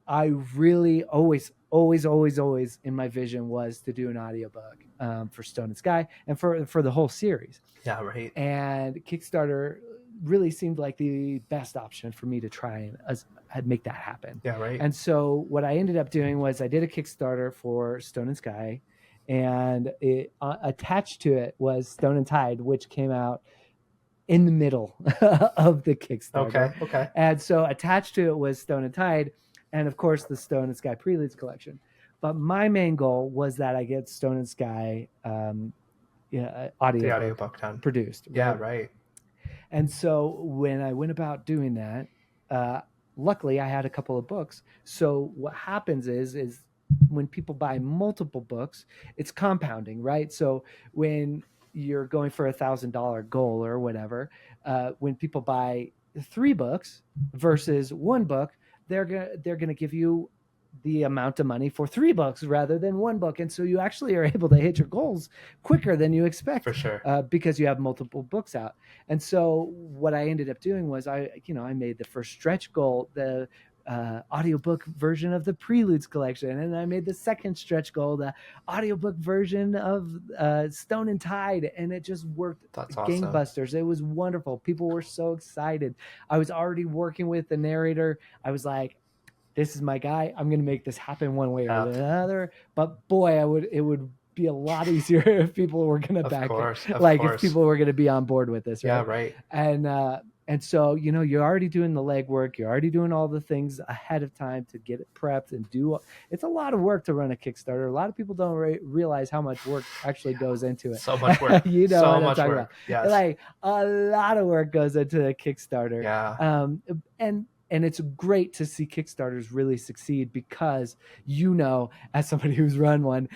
I really always in my vision was to do an audiobook for Stone and Sky and for the whole series. Yeah, right. And Kickstarter really seemed like the best option for me to try and make that happen. Yeah, right. And so what I ended up doing was I did a Kickstarter for Stone and Sky, and it attached to it was Stone and Tide, which came out in the middle of the Kickstarter. Okay. And so attached to it was Stone and Tide, and of course the Stone and Sky Preludes collection. But my main goal was that I get Stone and Sky audiobook done, produced. Right? Yeah, right. And so when I went about doing that, luckily I had a couple of books. So what happens is when people buy multiple books, it's compounding, right? So when you're going for $1,000 goal or whatever, when people buy 3 books versus 1 book, they're gonna give you the amount of money for 3 books rather than 1 book, and so you actually are able to hit your goals quicker than you expect, for sure, because you have multiple books out. And so what I ended up doing was I made the first stretch goal the audiobook version of the Preludes collection, and I made the second stretch goal the audiobook version of Stone and Tide, and it just worked. That's awesome. Gangbusters. It was wonderful. People were so excited. I was already working with the narrator. I was like, this is my guy. I'm going to make this happen one way or another. But boy, it would be a lot easier if people were going to back it. Like if people were going to be on board with this, right? Yeah, right. And so, you're already doing the legwork. You're already doing all the things ahead of time to get it prepped and do. It's a lot of work to run a Kickstarter. A lot of people don't realize how much work actually goes into it. So much work. So much work. Yes. Like a lot of work goes into a Kickstarter. Yeah. And it's great to see Kickstarters really succeed because, as somebody who's run one,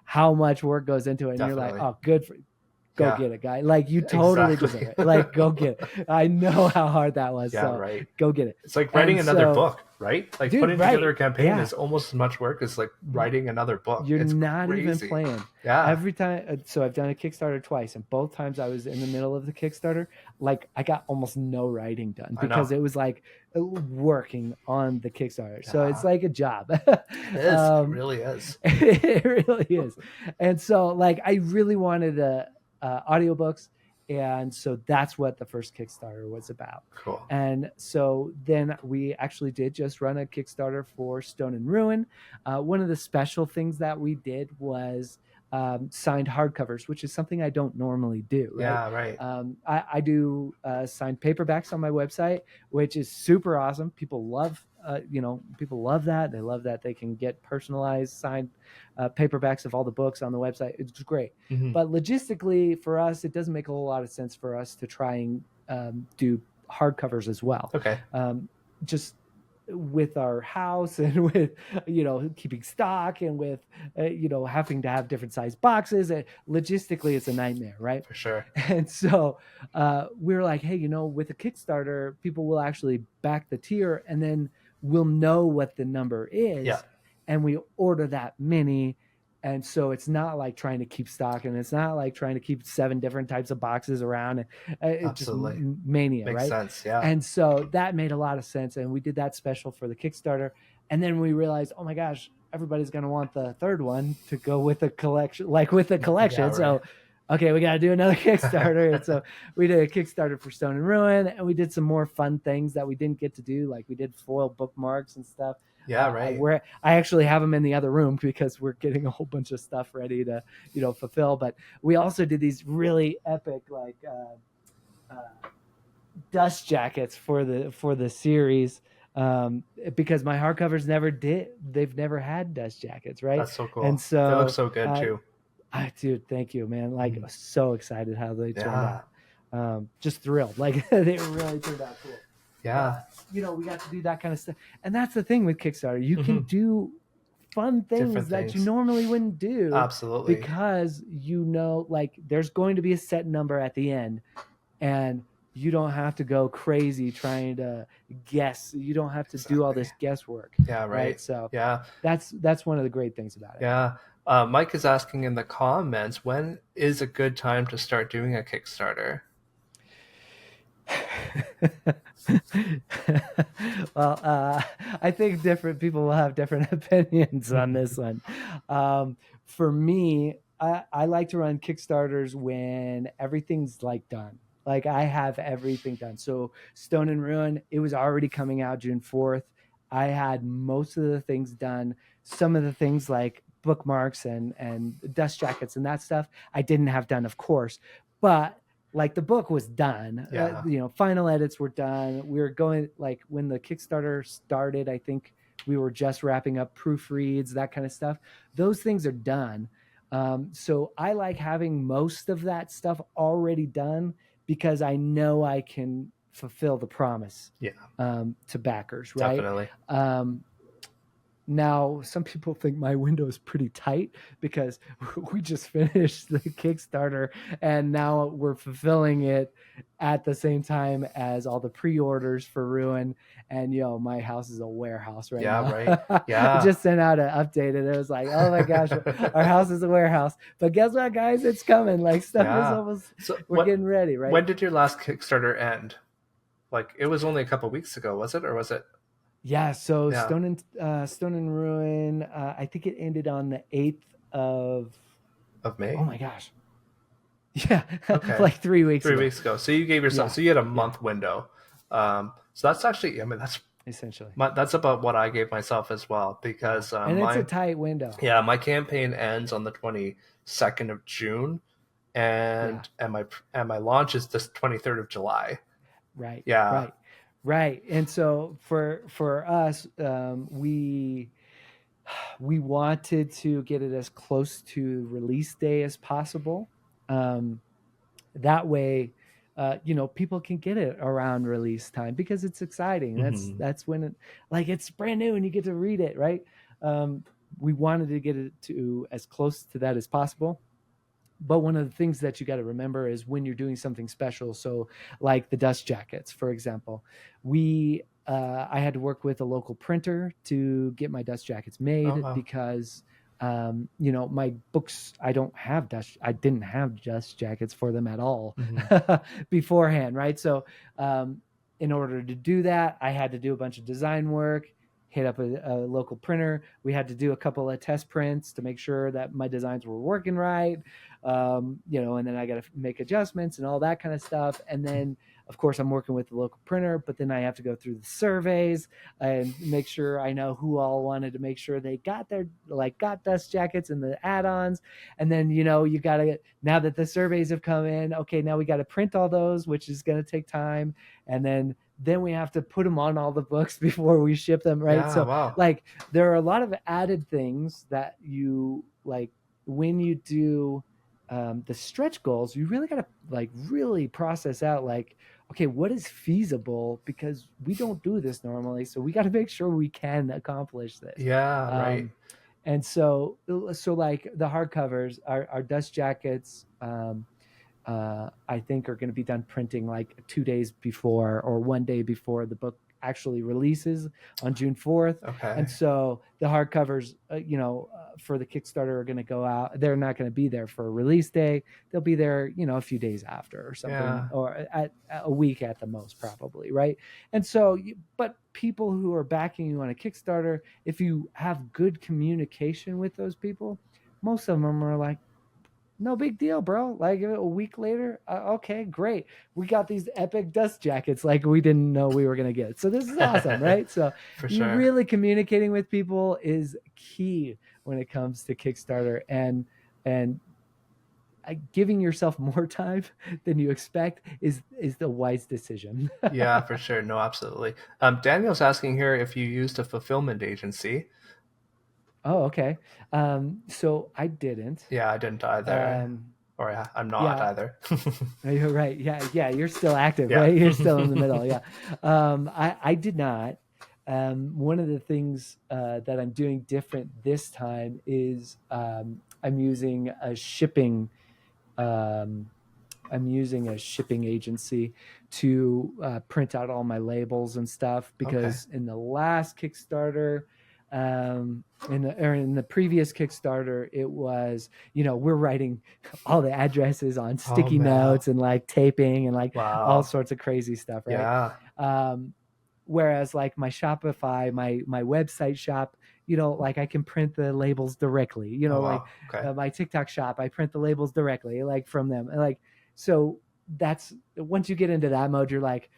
how much work goes into it. And Definitely. You're like, oh, good for you. Go get it, guy. Like, you totally deserve it. Like, go get it. I know how hard that was. Yeah, so right. Go get it. It's like writing another book, right? Like putting together a campaign is almost as much work as like writing another book. You're it's not crazy. even playing. Yeah. Every time. So I've done a Kickstarter twice, and both times I was in the middle of the Kickstarter. Like, I got almost no writing done because it was like working on the Kickstarter. So it's like a job. It is. It really is. It really is. And so, like, I really wanted audiobooks, and so that's what the first Kickstarter was about. Cool. And so then we actually did just run a Kickstarter for Stone and Ruin. One of the special things that we did was signed hardcovers, which is something I don't normally do. Right? Yeah, right. I do signed paperbacks on my website, which is super awesome. People love people love that. They love that they can get personalized signed paperbacks of all the books on the website. It's great. Mm-hmm. But logistically for us, it doesn't make a whole lot of sense for us to try and do hardcovers as well. Okay. Just with our house and with, keeping stock and with, having to have different size boxes. Logistically, it's a nightmare, right? For sure. And so we were like, hey, with a Kickstarter, people will actually back the tier and then we'll know what the number is. Yeah. And we order that many. And so it's not like trying to keep stock, and it's not like trying to keep 7 different types of boxes around. It's just mania, Makes right? sense, yeah. And so that made a lot of sense, and we did that special for the Kickstarter. And then we realized, oh my gosh, everybody's going to want the third one to go with the collection, Yeah, right. So, okay, we got to do another Kickstarter. And so we did a Kickstarter for Stone and Ruin, and we did some more fun things that we didn't get to do. Like we did foil bookmarks and stuff. Yeah, right. Where I actually have them in the other room because we're getting a whole bunch of stuff ready to, fulfill. But we also did these really epic, dust jackets for the series, because my hardcovers they've never had dust jackets, right? That's so cool. And so they look so good too. Dude, thank you, man. Like, I was so excited how they turned out. Just thrilled. Like, they really turned out cool. Yeah. We got to do that kind of stuff. And that's the thing with Kickstarter. You can do fun things that you normally wouldn't do. Absolutely. Because there's going to be a set number at the end, and you don't have to go crazy trying to guess. You don't have to do all this guesswork. Yeah, right. So yeah, that's one of the great things about it. Yeah. Mike is asking in the comments, when is a good time to start doing a Kickstarter? Well, I think different people will have different opinions on this one. For me, I like to run Kickstarters when everything's done. Like, I have everything done. So Stone and Ruin, it was already coming out June 4th. I had most of the things done. Some of the things like bookmarks and dust jackets and that stuff I didn't have done, of course. But the book was done. Yeah. Final edits were done. We were going, when the Kickstarter started, I think we were just wrapping up proofreads, that kind of stuff. Those things are done. So I like having most of that stuff already done because I know I can fulfill the promise to backers, right? Definitely. Now, some people think my window is pretty tight because we just finished the Kickstarter and now we're fulfilling it at the same time as all the pre-orders for Ruin. And my house is a warehouse right Yeah, now. right. I Yeah. just sent out an update and it was like, oh my gosh, our house is a warehouse. But guess what, guys? It's coming. Like stuff is almost. So We're getting ready, right? When did your last Kickstarter end? Like it was only a couple weeks ago, was it, or was it? Yeah, so Stone and Ruin, I think it ended on the 8th of May. Oh my gosh. Yeah. Okay. Like 3 weeks 3 weeks ago. So you gave yourself so you had a month window. So that's actually, I mean, that's essentially that's about what I gave myself as well, because and it's a tight window. Yeah, my campaign ends on the 22nd of June, and my launch is the 23rd of July. Right. Yeah. Right. And so for us, we wanted to get it as close to release day as possible. That way, people can get it around release time because it's exciting. That's when it's brand new and you get to read it, right? We wanted to get it to as close to that as possible. But one of the things that you got to remember is when you're doing something special. So like the dust jackets, for example, I had to work with a local printer to get my dust jackets made because my books, I didn't have dust jackets for them at all beforehand. Right. So, in order to do that, I had to do a bunch of design work, hit up a local printer. We had to do a couple of test prints to make sure that my designs were working right. And then I got to make adjustments and all that kind of stuff. And then, of course, I'm working with the local printer, but then I have to go through the surveys and make sure I know who all wanted to make sure they got got dust jackets and the add-ons. And then, you got to, now that the surveys have come in, okay, now we got to print all those, which is going to take time. And then we have to put them on all the books before we ship them, right? There are a lot of added things that you when you do the stretch goals. You really got to really process out okay, what is feasible, because we don't do this normally, so we got to make sure we can accomplish this. Right. And so like the hardcovers, our dust jackets, I think are going to be done printing 2 days before or 1 day before the book actually releases on June 4th. Okay. And so the hardcovers, for the Kickstarter are going to go out. They're not going to be there for release day. They'll be there, a few days after or something, or at a week at the most, probably. Right. And so, but people who are backing you on a Kickstarter, if you have good communication with those people, most of them are like, no big deal, bro. A week later, okay, great. We got these epic dust jackets we didn't know we were going to get. So this is awesome, right? So really communicating with people is key when it comes to Kickstarter, and giving yourself more time than you expect is the wise decision. Yeah, for sure. No, absolutely. Daniel's asking here if you used a fulfillment agency. Oh, okay. So I didn't. Yeah, I didn't either. I'm not either. You're right. Yeah. You're still active, right? You're still in the middle. Yeah. I did not. One of the things that I'm doing different this time is I'm using a shipping. I'm using a shipping agency to print out all my labels and stuff, because in the last Kickstarter, in the previous Kickstarter, it was, we're writing all the addresses on sticky notes and taping and all sorts of crazy stuff, right? Whereas my Shopify, my website shop, I can print the labels directly, my TikTok shop, I print the labels directly from them. So that's, once you get into that mode, you're like,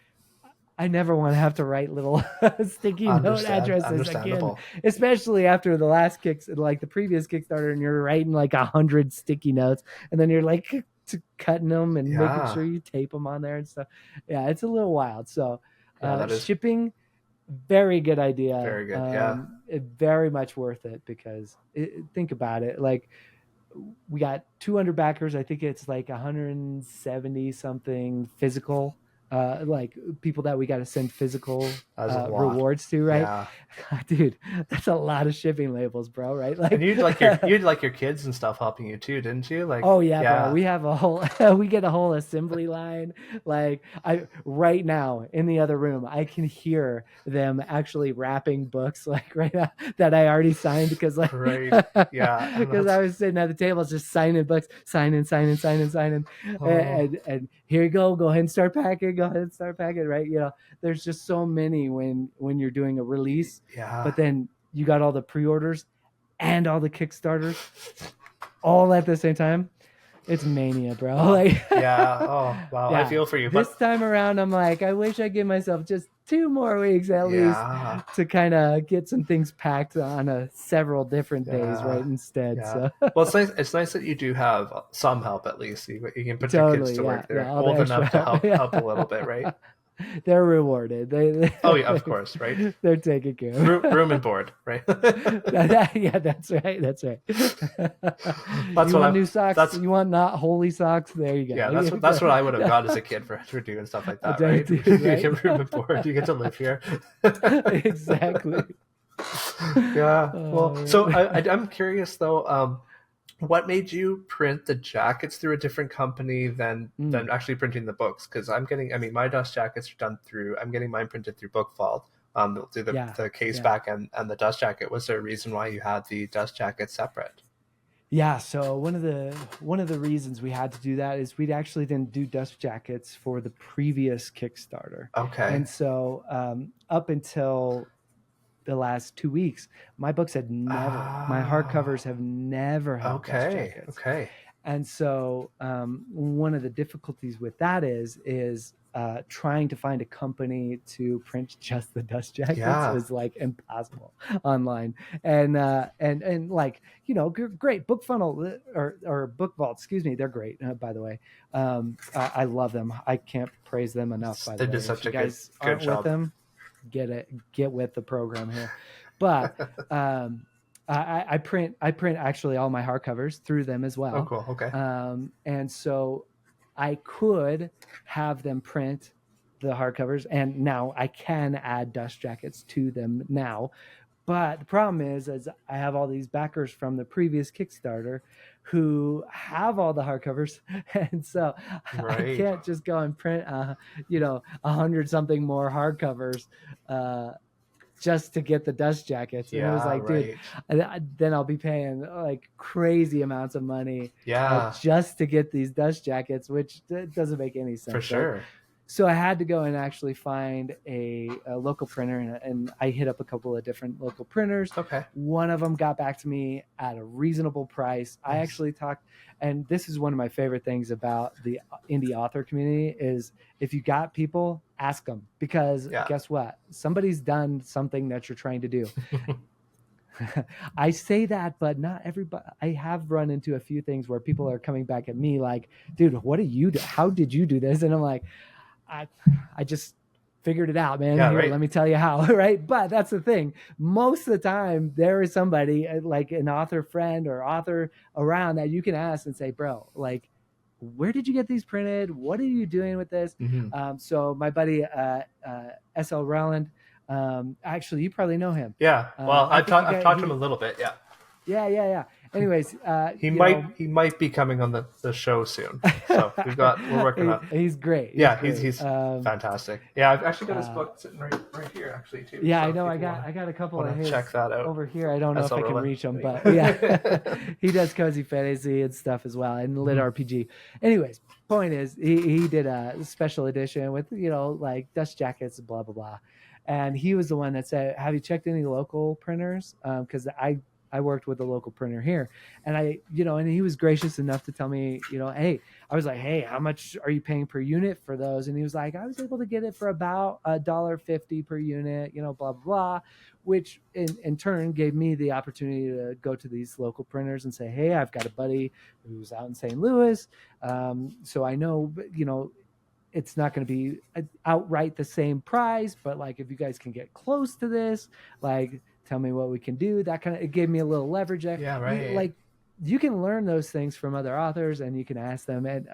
I never want to have to write little sticky note addresses again, especially after the last the previous Kickstarter, and you're writing 100 sticky notes, and then you're cutting them and making sure you tape them on there and stuff. Yeah, it's a little wild. So shipping, very good idea. Very good. Very much worth it, because think about it. We got 200 backers. I think it's 170 something physical like people that we got to send physical rewards to, right? Yeah. Dude, that's a lot of shipping labels, bro, right? Like, and you'd like your kids and stuff helping you too, didn't you? Like, oh yeah, bro. We have a whole we get a whole assembly line. Like, I right now in the other room, I can hear them actually wrapping books like right now that I already signed because like yeah, because I was sitting at the table just signing books, signing. Oh. And here you go ahead and start packing, right? You know, there's just so many when you're doing a release, but then you got all the pre-orders and all the Kickstarters all at the same time. It's mania, bro. Like, Oh wow, I feel for you. This time around, I'm like, I wish I give myself just 2 more weeks at least to kind of get some things packed on several different days, right? Instead, so well, it's nice that you do have some help at least. You can put your kids to work. They're old enough to help a little bit, right? They're rewarded. Oh yeah, of course, right? They're taken care of. Room and board, right? Yeah, that's right. That's you want new socks? You want not holy socks? There you go. Yeah, that's what I would have got as a kid for doing stuff like that, right? Dude, right? You get room and board. You get to live here. Exactly. Yeah. Well, so I'm curious though. What made you print the jackets through a different company than actually printing the books? Because my dust jackets are done through. I'm getting mine printed through Bookvault. They'll do the case back and the dust jacket. Was there a reason why you had the dust jacket separate? Yeah, so one of the reasons we had to do that is we actually didn't do dust jackets for the previous Kickstarter. Okay. And so up until the last 2 weeks, my books had never, my hardcovers have never had dust jackets. Okay. And so one of the difficulties with that is trying to find a company to print just the dust jackets is like impossible online. And like, you know, great Book Funnel or Book Vault, excuse me, they're great, by the way. I love them. I can't praise them enough. By the way, they did such a good with job. them, get with the program here. But I print actually all my hardcovers through them as well. Oh, cool. Okay. And so I could have them print the hardcovers, and now I can add dust jackets to them now. But the problem is I have all these backers from the previous Kickstarter who have all the hardcovers, and so I can't just go and print 100 something more hardcovers just to get the dust jackets. And it was like, dude, then I'll be paying like crazy amounts of money just to get these dust jackets, which doesn't make any sense. For sure. Right? So I had to go and actually find a local printer, and I hit up a couple of different local printers. Okay. One of them got back to me at a reasonable price. Nice. I actually talked, and this is one of my favorite things about the indie author community is if you got people, ask them, because guess what? Somebody's done something that you're trying to do. I say that, but not everybody. I have run into a few things where people are coming back at me like, dude, what do you do? How did you do this? And I'm like, I just figured it out, man. Here, let me tell you how, right? But that's the thing. Most of the time, there is somebody like an author friend or author around that you can ask and say, bro, like, where did you get these printed? What are you doing with this? Mm-hmm. So my buddy, S.L. Rowland, actually, you probably know him. Yeah. Well, I've talked to him a little bit. Yeah. Yeah. Anyways, he might be coming on the show soon. So we're working on. He's great. He's fantastic. Yeah, I've actually got his book sitting right here actually too. Yeah, so I know. I got a couple of his. Check that out over here. I don't know if I can reach him, but yeah, he does cozy fantasy and stuff as well, and lit RPG. Anyways, point is, he did a special edition with like dust jackets, blah blah blah, and he was the one that said, "Have you checked any local printers?" Because I worked with a local printer here, and and he was gracious enough to tell me, hey, I was like, hey, how much are you paying per unit for those? And he was like, I was able to get it for about $1.50 per unit, blah, blah, blah, which in turn gave me the opportunity to go to these local printers and say, hey, I've got a buddy who's out in St. Louis. So I know, it's not going to be outright the same price, but like, if you guys can get close to this, like, tell me what we can do. That it gave me a little leverage. Yeah, right. Like, you can learn those things from other authors, and you can ask them. And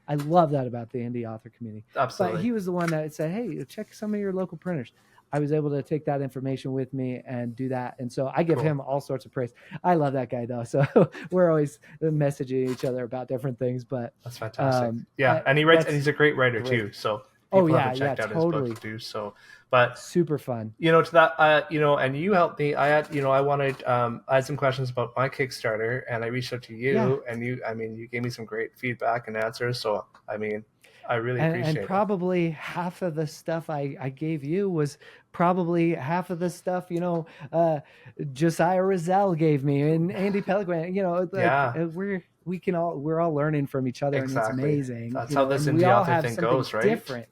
I love that about the indie author community. Absolutely. But he was the one that said, hey, check some of your local printers. I was able to take that information with me and do that. And so I give him all sorts of praise. I love that guy though. So we're always messaging each other about different things, but that's fantastic. And he writes, and he's a great writer too. So people haven't checked out his book too. So, but super fun. To that, and you helped me. I had, I wanted, I had some questions about my Kickstarter, and I reached out to you, and you gave me some great feedback and answers. So, I really appreciate it. And probably half of the stuff I gave you was probably half of the stuff, Josiah Rizal gave me and Andy Pellegrin, we're all learning from each other. Exactly. And it's amazing. That's how this indie author thing goes, right? Different.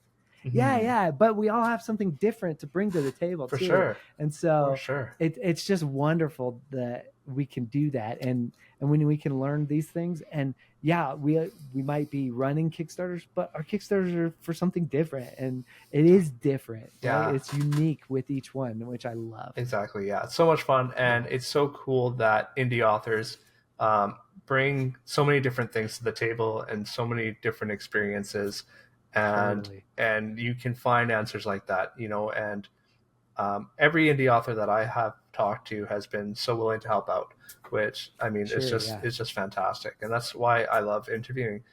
Mm-hmm. Yeah. But we all have something different to bring to the table too. Sure. And so sure. It's just wonderful that we can do that. And when we can learn these things, and we might be running Kickstarters, but our Kickstarters are for something different, and it is different. Yeah. Right? It's unique with each one, which I love. Exactly. Yeah. It's so much fun. And it's so cool that indie authors bring so many different things to the table and so many different experiences. And you can find answers like that, and every indie author that I have talked to has been so willing to help out, which it's just fantastic. And that's why I love interviewing,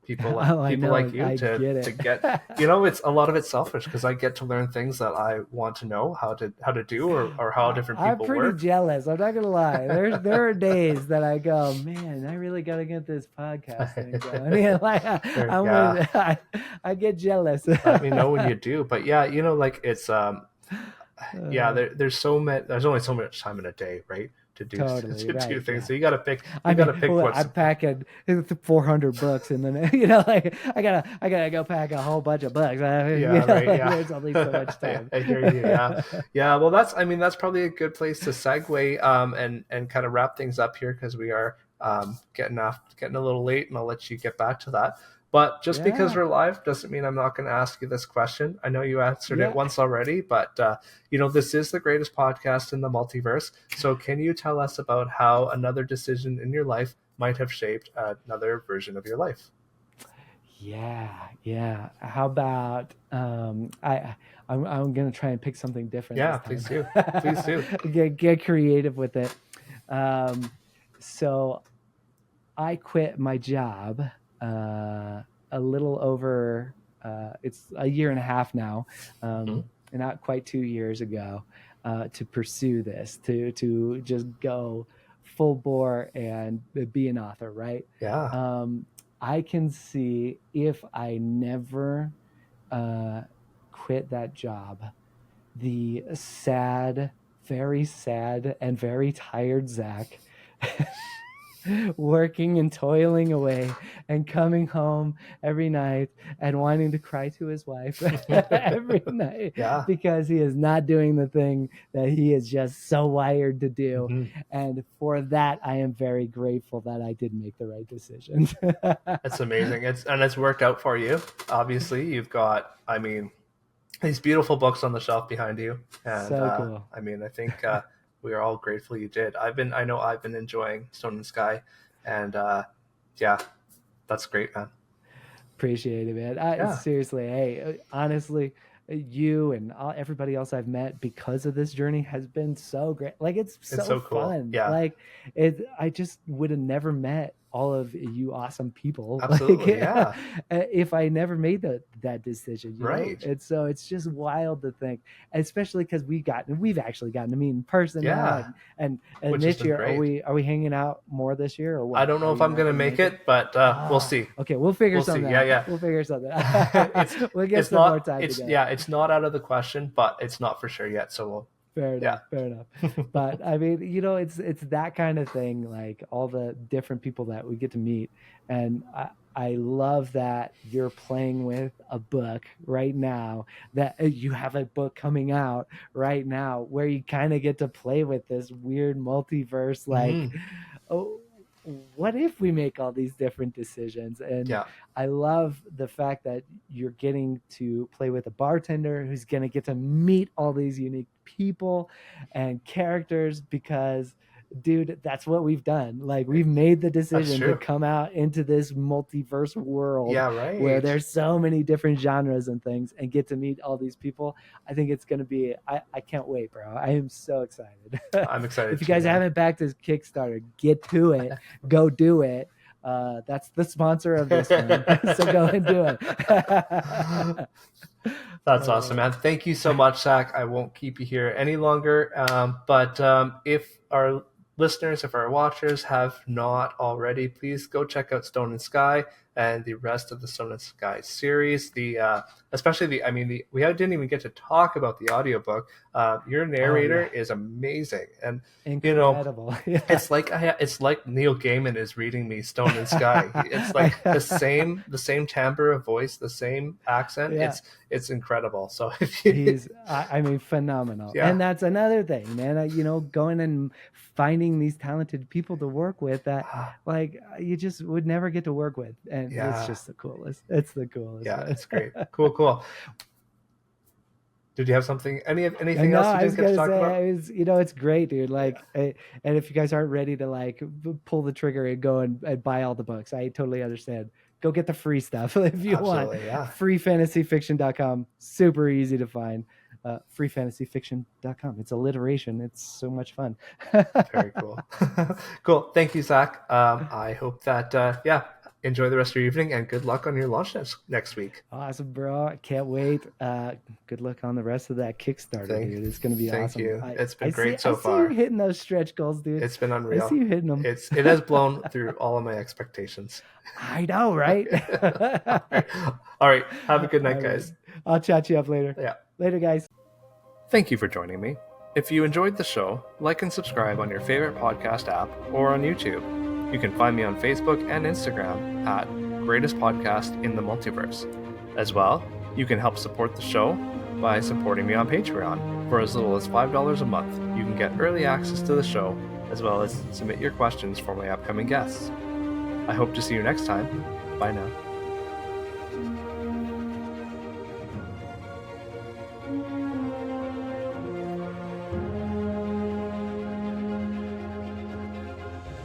people like you to get, it's a lot of it's selfish because I get to learn things that I want to know how to do or how different people work. I'm pretty jealous. I'm not gonna lie. There are days that I go, man, I really gotta get this podcast thing going. I get jealous. Let me know when you do. But it's there's only so much time in a day, right? To do things. Yeah. So you got to pick. I'm packing 400 books, and then I gotta go pack a whole bunch of books. There's only so much time. I hear you. Yeah. Well, that's probably a good place to segue and kind of wrap things up here because we are getting a little late, and I'll let you get back to that. But just because we're live doesn't mean I'm not going to ask you this question. I know you answered it once already, but this is the greatest podcast in the multiverse. So can you tell us about how another decision in your life might have shaped another version of your life? Yeah. How about I'm going to try and pick something different. Yeah, please do. Get creative with it. So I quit my job. A little over, it's a year and a half now, and not quite 2 years ago, to pursue this, to just go full bore and be an author, right? Yeah. I can see if I never quit that job, the very sad and very tired Zach working and toiling away and coming home every night and wanting to cry to his wife every night because he is not doing the thing that he is just so wired to do. Mm-hmm. And for that, I am very grateful that I did make the right decision. That's amazing. It's worked out for you. Obviously, you've got, these beautiful books on the shelf behind you. And, so cool. I think we are all grateful you did. I've been enjoying Stone and Sky, and that's great, man. Appreciate it, man. Seriously, hey, honestly, you and everybody else I've met because of this journey has been so great. Like it's so cool. Fun. Yeah. Like I just would have never met all of you awesome people. Absolutely, if I never made that decision, right? Know? And so it's just wild to think, especially because we've actually gotten to meet in person. Yeah. And this year, are we hanging out more this year or what? I don't know if I'm gonna make it, but we'll see. Okay, we'll figure something out. Yeah. We'll figure something out. We'll get some more time together. Yeah, it's not out of the question, but it's not for sure yet. So we'll. Fair enough. But it's that kind of thing, like all the different people that we get to meet. And I love that you're playing with a book right now, that you have a book coming out right now where you kind of get to play with this weird multiverse, like, what if we make all these different decisions? And I love the fact that you're getting to play with a bartender who's going to get to meet all these unique people and characters, because dude, that's what we've done. Like, we've made the decision true. to come out into this multiverse world Yeah, right. where there's so many different genres and things, and get to meet all these people. I think it's going to be, I can't wait, bro. I am so excited. I'm excited If you guys too, man. haven't backed his Kickstarter, get to it. Go do it. That's the sponsor of this one. So go and do it. That's awesome, man. Thank you so much, Zach. I won't keep you here any longer. But if our listeners, if our watchers have not already, please go check out Stone and Sky and the rest of the Stone and Sky series. Especially we didn't even get to talk about the audiobook. Your narrator is amazing, and incredible. it's like Neil Gaiman is reading me Stone and Sky. It's like the same timbre of voice, the same accent. Yeah. It's incredible. So he's phenomenal. Yeah. And that's another thing, man. Going and finding these talented people to work with that like you just would never get to work with, and it's just the coolest. It's the coolest. Yeah, it's great. Cool. Did you have something? Anything else you didn't get to talk about? It's great, dude. Like, and if you guys aren't ready to like pull the trigger and go and buy all the books, I totally understand. Go get the free stuff if you want. Yeah. freefantasyfiction.com. Super easy to find. freefantasyfiction.com. It's alliteration. It's so much fun. Very cool. Cool. Thank you, Zach. I hope that enjoy the rest of your evening, and good luck on your launch next week. Awesome, bro. I can't wait. Good luck on the rest of that Kickstarter, dude. It's going to be awesome. Thank you. It's been great so far. I see you hitting those stretch goals, dude. It's been unreal. I see you hitting them. It has blown through all of my expectations. I know, right? All right. Have a good night, guys. I'll chat you up later. Yeah. Later, guys. Thank you for joining me. If you enjoyed the show, like and subscribe on your favorite podcast app or on YouTube. You can find me on Facebook and Instagram at Greatest Podcast in the Multiverse. As well, you can help support the show by supporting me on Patreon. For as little as $5 a month, you can get early access to the show, as well as submit your questions for my upcoming guests. I hope to see you next time. Bye now.